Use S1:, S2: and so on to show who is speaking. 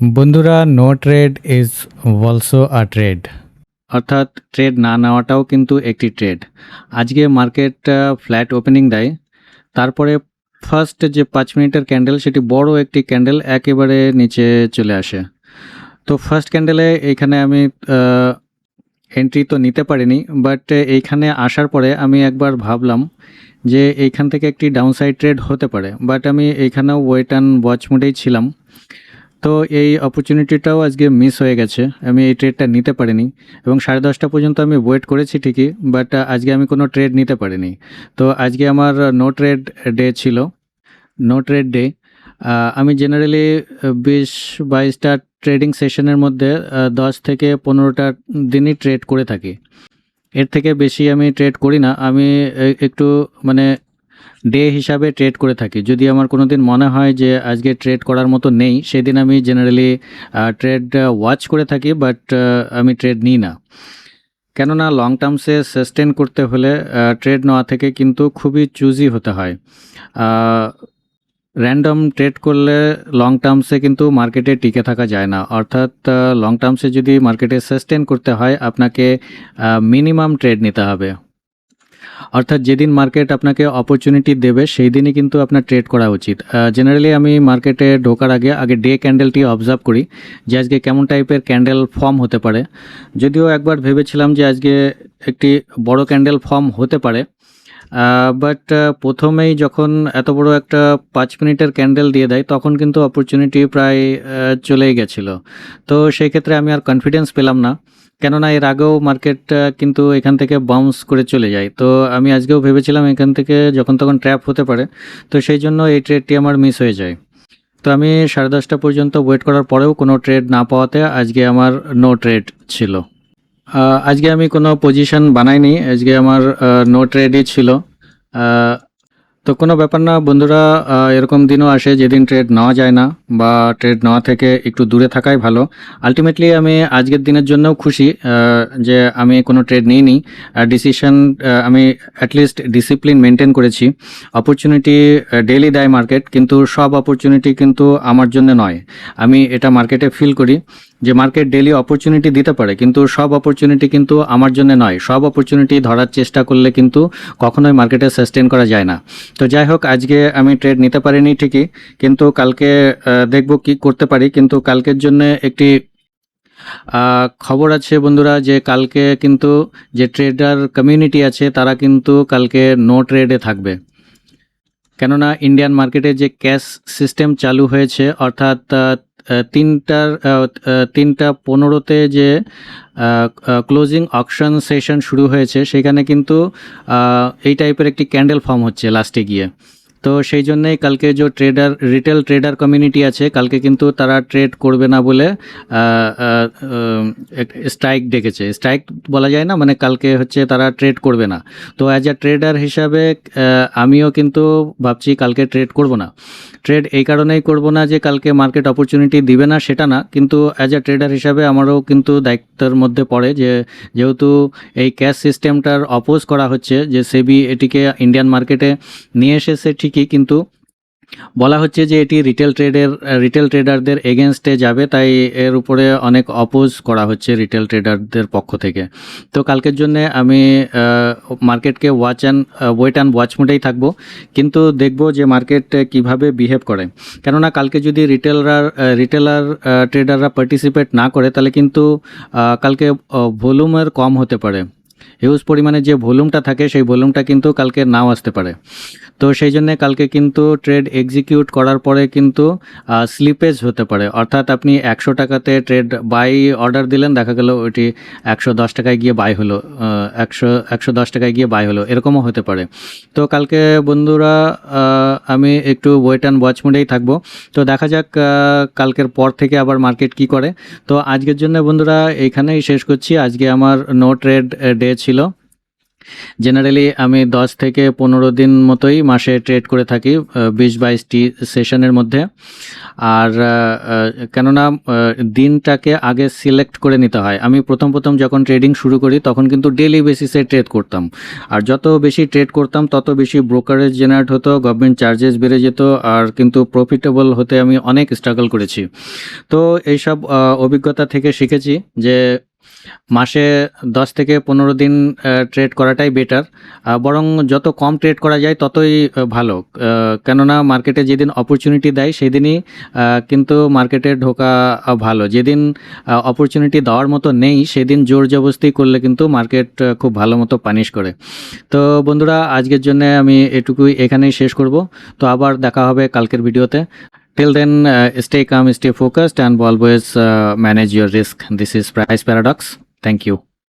S1: বন্ধুরা, no trade is also a trade, অর্থাৎ trade না নেওয়াটাও কিন্তু একটি ট্রেড। আজকে মার্কেট ফ্ল্যাট ওপেনিং দেয়, তারপরে ফার্স্ট যে 5 মিনিটের ক্যান্ডেল সেটি বড় একটি ক্যান্ডেল একেবারে নিচে চলে আসে। তো ফার্স্ট ক্যান্ডেলে এইখানে আমি এন্ট্রি তো নিতে পারিনি, বাট এইখানে আসার পরে আমি একবার ভাবলাম যে এইখান থেকে একটি ডাউনসাইড ট্রেড হতে পারে, বাট আমি এইখানেও ওয়েট অ্যান্ড ওয়াচ মোডেই ছিলাম। তো এই অপরচুনিটিটাও আজকে মিস হয়ে গেছে, আমি এই ট্রেডটা নিতে পারিনি এবং 10:30 পর্যন্ত আমি ওয়েট করেছি ঠিকই, বাট আজকে আমি কোনো ট্রেড নিতে পারিনি। তো আজকে আমার নো ট্রেড ডে ছিল, নো ট্রেড ডে। আমি জেনারেলি 20-22টা ট্রেডিং সেশনের মধ্যে 10 থেকে 15টা দিনই ট্রেড করে থাকি, এর থেকে বেশি আমি ট্রেড করি না। আমি একটু মানে ডে হিসাবে ট্রেড করে থাকি। যদি আমার কোনো দিন মনে হয় যে আজকে ট্রেড করার মতো নেই, সেদিন আমি জেনারেলি ট্রেড ওয়াচ করে থাকি, বাট আমি ট্রেড নিই না। কেননা লং টার্মসে সাস্টেন করতে হলে ট্রেড নেওয়া থেকে কিন্তু খুবই চুজি হতে হয়। র্যান্ডম ট্রেড করলে লং টার্মসে কিন্তু মার্কেটে টিকে থাকা যায় না, অর্থাৎ লং টার্মসে যদি মার্কেটে সাস্টেন করতে হয় আপনাকে মিনিমাম ট্রেড নিতে হবে। অর্থাৎ যেদিন মার্কেট আপনাকে অপরচুনিটি দেবে সেই দিনই কিন্তু আপনার ট্রেড করা উচিত। জেনারেলি আমি মার্কেটে ঢোকার আগে ডে ক্যান্ডেলটি অবজার্ভ করি যে আজকে কেমন টাইপের ক্যান্ডেল ফর্ম হতে পারে। যদিও একবার ভেবেছিলাম যে আজকে একটি বড় ক্যান্ডেল ফর্ম হতে পারে, বাট প্রথমেই যখন এত বড় একটা 5 মিনিটের ক্যান্ডেল দিয়ে দেয় তখন কিন্তু অপরচুনিটি প্রায় চলেই গেছিলো। তো সেই ক্ষেত্রে আমি আর কনফিডেন্স পেলাম না, কেননা এর আগেও মার্কেট কিন্তু এখান থেকে বাউন্স করে চলে যায়। তো আমি আজকেও ভেবেছিলাম এখান থেকে যখন তখন ট্র্যাপ হতে পারে, তো সেই জন্য এই ট্রেডটি আমার মিস হয়ে যায়। তো আমি 10:30 পর্যন্ত ওয়েট করার পরেও কোনো ট্রেড না পাওয়াতে আজকে আমার নো ট্রেড ছিল। আজকে আমি কোনো পজিশন বানাইনি, আজকে আমার নো ট্রেডই ছিল। তো কোনো ব্যাপার না বন্ধুরা, এরকম দিনও আসে যেদিন ট্রেড নেওয়া যায় না বা ট্রেড নেওয়া থেকে একটু দূরে থাকাই ভালো। আলটিমেটলি আমি আজকের দিনের জন্যও খুশি যে আমি কোনো ট্রেড নিইনি। ডিসিশন আমি অ্যাটলিস্ট ডিসিপ্লিন মেনটেন করেছি। অপরচুনিটি ডেইলি দেয় মার্কেট, কিন্তু সব অপরচুনিটি কিন্তু আমার জন্য নয়। আমি এটা মার্কেটে ফিল করি যে মার্কেট ডেইলি অপরচুনিটি দিতে পারে, কিন্তু সব অপরচুনিটি কিন্তু আমার জন্য নয়। সব অপরচুনিটি ধরার চেষ্টা করলে কিন্তু কখনোই মার্কেটে সাস্টেন করা যায় না। তো যাই হোক, আজকে আমি ট্রেড নিতে পারিনি ঠিকই, কিন্তু কালকে দেখব কি করতে পারি। কিন্তু কালকের জন্য একটি খবর আছে বন্ধুরা, যে কালকে কিন্তু যে ট্রেডার কমিউনিটি আছে তারা কিন্তু কালকে নো ট্রেডে থাকবে। কেননা ইন্ডিয়ান মার্কেটে যে ক্যাশ সিস্টেম চালু হয়েছে, অর্থাৎ 3:15 যে ক্লোজিং অকশন সেশন শুরু হয়েছে, সেখানে কিন্তু এই টাইপের একটি ক্যান্ডেল ফর্ম হচ্ছে লাস্টে গিয়ে। তো সেই জন্যেই কালকে যে রিটেল ট্রেডার কমিউনিটি আছে, কালকে কিন্তু তারা ট্রেড করবে না বলে স্ট্রাইক ডেকেছে। স্ট্রাইক বলা যায় না, মানে কালকে হচ্ছে তারা ট্রেড করবে না। তো অ্যাজ আ ট্রেডার হিসাবে আমিও কিন্তু ভাবছি কালকে ট্রেড করব না। ট্রেড এই কারণেই করব না যে কালকে মার্কেট অপরচুনিটি দিবে না সেটা না, কিন্তু অ্যাজ আ ট্রেডার হিসাবে আমারও কিন্তু দায়িত্বের মধ্যে পড়ে যে যেহেতু এই ক্যাশ সিস্টেমটার অপোজ করা হচ্ছে, যে সেবি এটিকে ইন্ডিয়ান মার্কেটে নিয়ে এসেছে ঠিকই, কিন্তু বলা হচ্ছে যে এটি রিটেল ট্রেডারদের এগেনস্টে যাবে, তাই এর উপরে অনেক অপোজ করা হচ্ছে রিটেল ট্রেডারদের পক্ষ থেকে। তো কালকের জন্য আমি মার্কেটকে ওয়েট অ্যান্ড ওয়াচ মোডেই থাকবো, কিন্তু দেখব যে মার্কেট কিভাবে বিহেভ করে। কেননা কালকে যদি রিটেলার ট্রেডাররা পার্টিসিপেট না করে, তাহলে কিন্তু কালকে ভলিউমের কম হতে পারে। হিউজ পরিমাণে যে ভলিউমটা থাকে সেই ভলিউমটা কিন্তু কালকে নাও আসতে পারে। তো সেই জন্যে কালকে কিন্তু ট্রেড এক্সিকিউট করার পরে কিন্তু স্লিপেজ হতে পারে, অর্থাৎ আপনি 100 টাকাতে ট্রেড বাই অর্ডার দিলেন, দেখা গেল ওইটি 110 টাকায় গিয়ে বাই হলো, 110 টাকায় গিয়ে বাই হলো, এরকমও হতে পারে। তো কালকে বন্ধুরা আমি একটু ওয়েট অ্যান্ড ওয়াচ মোডেই থাকবো। তো দেখা যাক কালকের পর থেকে আবার মার্কেট কি করে। তো আজকের জন্য বন্ধুরা এইখানেই শেষ করছি। আজকে আমার নো ট্রেড ডে ছিল। জেনারেলি আমি 10 থেকে 15 দিন মতোই মাসে ট্রেড করে থাকি 20-22টি সেশনের মধ্যে। আর কেননা দিনটাকে আগে সিলেক্ট করে নিতে হয়। আমি প্রথম যখন ট্রেডিং শুরু করি তখন কিন্তু ডেইলি বেসিসে ট্রেড করতাম। আর যত বেশি ট্রেড করতাম তত বেশি ব্রোকারেজ জেনারেট হতো, গভর্নমেন্ট চার্জেস বেড়ে যেত, আর কিন্তু প্রফিটেবল হতে আমি অনেক স্ট্রাগল করেছি। তো এইসব অভিজ্ঞতা থেকে শিখেছি যে মাসে 10 থেকে 15 দিন ট্রেড করাটাই বেটার। বরং যত কম ট্রেড করা যায় ততই ভালো। কেননা মার্কেটে যেদিন অপরচুনিটি দেয় সেদিনই কিন্তু মার্কেটে ঢোকা ভালো। যেদিন অপরচুনিটি দেওয়ার মতো নেই সেদিন জোর জবরদস্তি করলে কিন্তু মার্কেট খুব ভালো মতো পানিশ করে। তো বন্ধুরা, আজকের জন্য আমি এটুকুই এখানেই শেষ করব। তো আবার দেখা হবে কালকের ভিডিওতে। Till then, stay calm, stay focused, and always manage your risk. This is Price Paradox. Thank you.